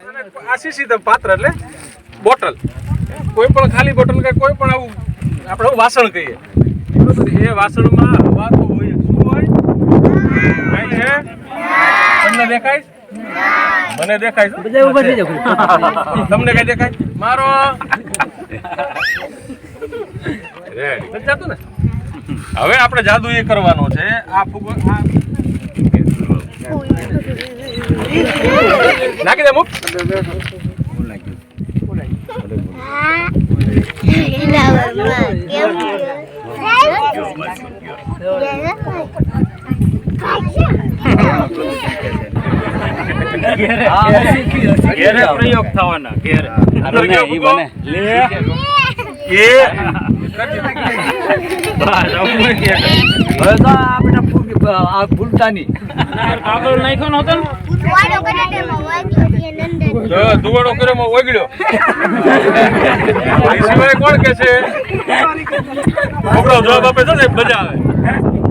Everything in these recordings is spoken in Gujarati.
આ શીશી તો પાત્ર એટલે બોટલ, કોઈ પણ ખાલી બોટલ કે કોઈ પણ આવું આપણે વાસણ કહીએ, એ વાસણમાં હવા તો હોય. શું હોય? કઈ છે? તમને દેખાય? મને દેખાય છે. તમને કઈ દેખાય? મારો રેડી જતું ને. હવે આપણે જાદુ એ કરવાનો છે. આ ફૂગો નાખી દે મુક. પ્રયોગ થવાના ઘેરે ભૂલતાની કાગળ નાખ્યો નતો ને દુવાડો કર્યો ઓગળ્યો. સિવાય કોણ કે છે? જવાબ આપે છે ને મજા આવે.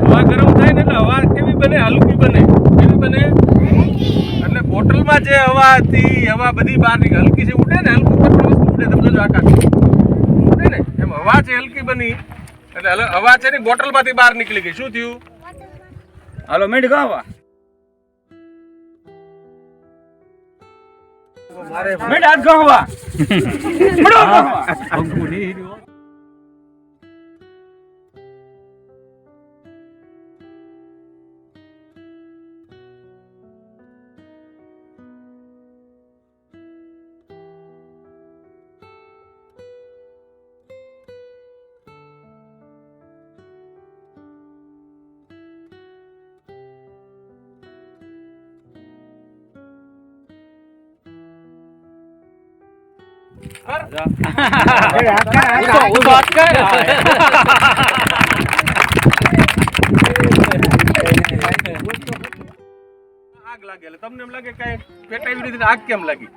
હવા ગરમ થાય ને એટલે હવા કેવી બને? હલકી બને. કેવી બને? એટલે બોટલમાં જે હવા હતી, હવા બધી બહાર નીકળે. હલકી છે ઉડે ને, હલકું કોઈ પણ વસ્તુ ઉડે. તમને જો આકાશ ઉડે ને એમ હવા છે હલકી બની, એટલે હવા છે ને બોટલમાંથી બહાર નીકળી ગઈ. શું થયું? હાલો મેડ ગાવા મેડ હાથ ગાવા આગ લાગે. તમને એમ લાગે કઈ પેટાવી રીતે આગ કેમ લાગી?